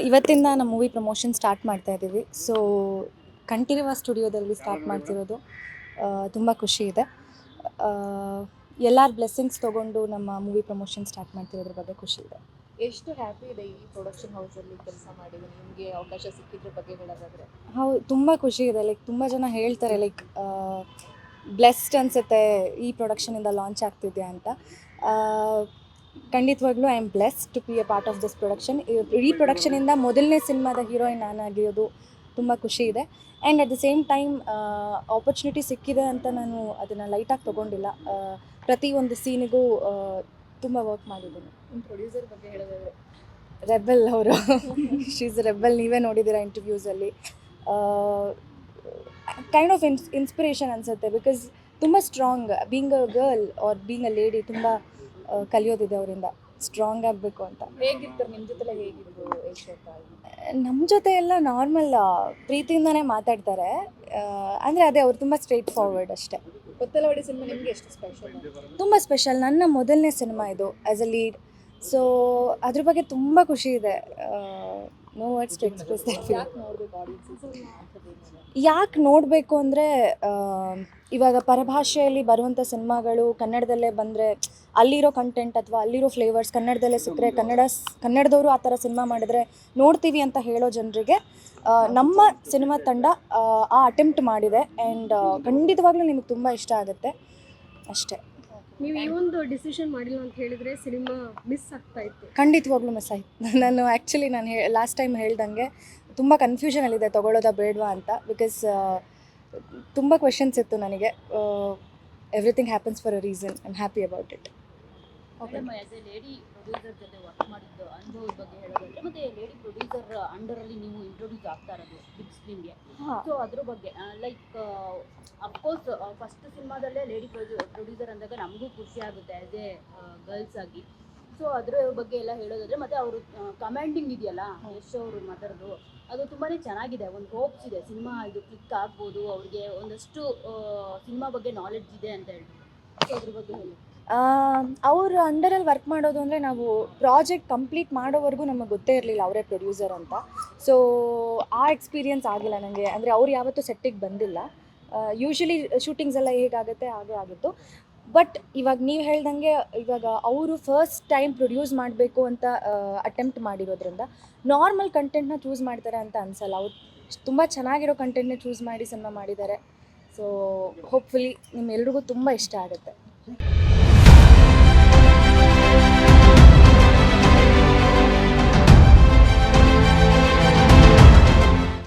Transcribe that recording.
ಇವತ್ತಿಂದ ನಮ್ಮ movie promotion start ಮಾಡ್ತಾ ಇದ್ದೀವಿ. ಸೊ ಕಂಠೀರವ ಸ್ಟುಡಿಯೋದಲ್ಲಿ ಸ್ಟಾರ್ಟ್ ಮಾಡ್ತಿರೋದು ತುಂಬ ಖುಷಿ ಇದೆ. ಎಲ್ಲರ ಬ್ಲೆಸ್ಸಿಂಗ್ಸ್ ತೊಗೊಂಡು ನಮ್ಮ ಮೂವಿ ಪ್ರಮೋಷನ್ ಸ್ಟಾರ್ಟ್ ಮಾಡ್ತಿರೋದ್ರ ಬಗ್ಗೆ ಖುಷಿ ಇದೆ. ಎಷ್ಟು ಹ್ಯಾಪಿ ಇದೆ ಈ ಪ್ರೊಡಕ್ಷನ್ ಹೌಸಲ್ಲಿ ಕೆಲಸ ಮಾಡಿದ್ದೀನಿ, ನಿಮಗೆ ಅವಕಾಶ ಸಿಕ್ಕಿದ್ರ ಬಗ್ಗೆ ಹೇಳೋದಾದರೆ? ಹೌದು, ತುಂಬ ಖುಷಿ ಇದೆ. ಲೈಕ್ ತುಂಬ ಜನ ಹೇಳ್ತಾರೆ ಲೈಕ್ ಬ್ಲೆಸ್ಡ್ ಅನಿಸುತ್ತೆ ಈ ಪ್ರೊಡಕ್ಷನಿಂದ ಲಾಂಚ್ ಆಗ್ತಿದೆಯಾ ಅಂತ. ಖಂಡಿತವಾಗ್ಲೂ I am blessed to be a part of this production. ಈ ಪ್ರೊಡಕ್ಷನಿಂದ ಮೊದಲನೇ ಸಿನಿಮಾದ ಹೀರೋಯಿನ್ ನಾನಾಗಿರೋದು ತುಂಬ ಖುಷಿ ಇದೆ. And at the same time opportunity ಸಿಕ್ಕಿದೆ ಅಂತ ನಾನು ಅದನ್ನು ಲೈಟಾಗಿ ತೊಗೊಂಡಿಲ್ಲ. ಪ್ರತಿಯೊಂದು ಸೀನಿಗೂ ತುಂಬ ವರ್ಕ್ ಮಾಡಿದ್ದೀನಿ. ನಿಮ್ಮ ಪ್ರೊಡ್ಯೂಸರ್ ಬಗ್ಗೆ ಹೇಳೋದಾದರೆ? ರೆಬೆಲ್ ಅವರು. ಶೀಸ್ ರೆಬೆಲ್, ನೀವೇ ನೋಡಿದ್ದೀರಾ ಇಂಟರ್ವ್ಯೂಸಲ್ಲಿ. ಕೈಂಡ್ ಆಫ್ ಇನ್ಸ್ಪಿರೇಷನ್ ಅನಿಸುತ್ತೆ. ಬಿಕಾಸ್ ತುಂಬ strong, being a girl are being a lady ತುಂಬ ಕಲಿಯೋದಿದೆ ಅವರಿಂದ. ಸ್ಟ್ರಾಂಗ್ ಆಗಬೇಕು ಅಂತ. ಹೇಗಿರ್ತಾರೆ ನಿಮ್ಮ ಜೊತೆಲ್ಲ? ಹೇಗಿದ್ರು ಯಶೋಧ? ನಮ್ಮ ಜೊತೆ ಎಲ್ಲ ನಾರ್ಮಲ್ ಪ್ರೀತಿಯಿಂದನೇ ಮಾತಾಡ್ತಾರೆ. ಅಂದರೆ ಅದೇ ಅವ್ರು ತುಂಬ ಸ್ಟ್ರೈಟ್ ಫಾರ್ವರ್ಡ್ ಅಷ್ಟೇ. ಕೊತ್ತಲವಾಡಿ ಸಿನಿಮಾ ನಿಮಗೆ ಎಷ್ಟು ಸ್ಪೆಷಲ್? ತುಂಬ ಸ್ಪೆಷಲ್. ನನ್ನ ಮೊದಲನೇ ಸಿನಿಮಾ ಇದು ಆ್ಯಸ್ ಅ ಲೀಡ್. ಸೊ ಅದ್ರ ಬಗ್ಗೆ ತುಂಬ ಖುಷಿ ಇದೆ. No words to express that feel. ಯಾಕೆ ನೋಡಬೇಕು ಆಡಿಯನ್ಸಸ್? ಯಾಕೆ ನೋಡಬೇಕು ಅಂದರೆ ಇವಾಗ ಪರಭಾಷೆಯಲ್ಲಿ ಬರುವಂಥ ಸಿನಿಮಾಗಳು ಕನ್ನಡದಲ್ಲೇ ಬಂದರೆ ಅಲ್ಲಿರೋ ಕಂಟೆಂಟ್ ಅಥವಾ ಅಲ್ಲಿರೋ ಫ್ಲೇವರ್ಸ್ ಕನ್ನಡದಲ್ಲೇ ಸಿಕ್ಕರೆ ಕನ್ನಡದವರು ಆ ಥರ ಸಿನಿಮಾ ಮಾಡಿದ್ರೆ ನೋಡ್ತೀವಿ ಅಂತ ಹೇಳೋ ಜನರಿಗೆ ನಮ್ಮ ಸಿನಿಮಾ ತಂಡ ಆ ಅಟೆಂಪ್ಟ್ ಮಾಡಿದೆ. ಆ್ಯಂಡ್ ಖಂಡಿತವಾಗ್ಲೂ ನಿಮಗೆ ತುಂಬ ಇಷ್ಟ ಆಗುತ್ತೆ ಅಷ್ಟೇ. ನೀವು ಈ ಒಂದು ಡಿಸಿಷನ್ ಮಾಡಿಲ್ಲ ಅಂತ ಹೇಳಿದರೆ ಸಿನಿಮಾ ಮಿಸ್ ಆಗ್ತಾ ಇತ್ತು? ಖಂಡಿತವಾಗ್ಲೂ ಮಿಸ್ ಆಯಿತು. ನಾನು ಆ್ಯಕ್ಚುಲಿ ಲಾಸ್ಟ್ ಟೈಮ್ ಹೇಳ್ದಂಗೆ ತುಂಬ ಕನ್ಫ್ಯೂಷನಲ್ಲಿದೆ ತೊಗೊಳ್ಳೋದಾ ಬೇಡವಾ ಅಂತ. ಬಿಕಾಸ್ ತುಂಬ ಕ್ವೆಶನ್ಸ್ ಇತ್ತು ನನಗೆ. Everything happens for a reason. I am happy about it. Madam, as A lady producer ಜೊತೆ ವರ್ಕ್ ಮಾಡಿದ್ದು ಅನುಭವದ ಬಗ್ಗೆ ಹೇಳೋದಾದ್ರೆ, ಮತ್ತು ಲೇಡಿ ಪ್ರೊಡ್ಯೂಸರ್ ಅಂಡರಲ್ಲಿ ನೀವು ಇಂಟ್ರೊಡ್ಯೂಸ್ ಆಗ್ತಾ ಇರೋದು ಬಿಗ್ ಸ್ಕ್ರೀನ್ಗೆ. ಸೊ ಅದ್ರ ಬಗ್ಗೆ ಲೈಕ್ ಅಫ್ಕೋರ್ಸ್ ಫಸ್ಟ್ ಸಿನಿಮಾದಲ್ಲೇ ಲೇಡಿ ಪ್ರೊಡ್ಯೂಸರ್ ಅಂದಾಗ ನಮಗೂ ಖುಷಿ ಆಗುತ್ತೆ ಆ್ಯಸ್ ಎ ಗರ್ಲ್ಸ್ ಆಗಿ. ಸೊ ಅದ್ರ ಬಗ್ಗೆ ಎಲ್ಲ ಹೇಳೋದಾದ್ರೆ, ಮತ್ತು ಅವರು ಕಮಾಂಡಿಂಗ್ ಇದೆಯಲ್ಲ ಯಶ್ ಅವರು ಮದರ್ದು, ಅದು ತುಂಬಾ ಚೆನ್ನಾಗಿದೆ. ಒಂದು ಹೋಪ್ಸ್ ಇದೆ ಸಿನಿಮಾ ಇದು ಕ್ಲಿಕ್ ಆಗ್ಬೋದು, ಅವ್ರಿಗೆ ಒಂದಷ್ಟು ಸಿನಿಮಾ ಬಗ್ಗೆ ನಾಲೆಡ್ಜ್ ಇದೆ ಅಂತ ಹೇಳಿ. ಸೊ ಅದ್ರ ಬಗ್ಗೆ ಹೇಳಿ. ಅವ್ರ ಅಂಡರಲ್ಲಿ ವರ್ಕ್ ಮಾಡೋದು ಅಂದರೆ ನಾವು ಪ್ರಾಜೆಕ್ಟ್ ಕಂಪ್ಲೀಟ್ ಮಾಡೋವರೆಗೂ ನಮಗೆ ಗೊತ್ತೇ ಇರಲಿಲ್ಲ ಅವರೇ ಪ್ರೊಡ್ಯೂಸರ್ ಅಂತ. ಸೊ ಆ ಎಕ್ಸ್ಪೀರಿಯನ್ಸ್ ಆಗಿಲ್ಲ ನನಗೆ. ಅಂದರೆ ಅವ್ರು ಯಾವತ್ತೂ ಸೆಟ್ಟಿಗೆ ಬಂದಿಲ್ಲ. ಯೂಶ್ವಲಿ ಶೂಟಿಂಗ್ಸ್ ಎಲ್ಲ ಹೇಗಾಗುತ್ತೆ ಹಾಗೆ ಆಗಿತ್ತು. ಬಟ್ ಇವಾಗ ನೀವು ಹೇಳ್ದಂಗೆ ಇವಾಗ ಅವರು ಫಸ್ಟ್ ಟೈಮ್ ಪ್ರೊಡ್ಯೂಸ್ ಮಾಡಬೇಕು ಅಂತ ಅಟೆಂಪ್ಟ್ ಮಾಡಿರೋದ್ರಿಂದ ನಾರ್ಮಲ್ ಕಂಟೆಂಟ್ನ ಚೂಸ್ ಮಾಡ್ತಾರೆ ಅಂತ ಅನಿಸಲ್ಲ. ಅವ್ರು ತುಂಬ ಚೆನ್ನಾಗಿರೋ ಕಂಟೆಂಟ್ನ ಚೂಸ್ ಮಾಡಿ ಸಿನಿಮಾ ಮಾಡಿದ್ದಾರೆ. ಸೊ ಹೋಪ್ಫುಲಿ ನಿಮ್ಮೆಲ್ರಿಗೂ ತುಂಬ ಇಷ್ಟ ಆಗುತ್ತೆ.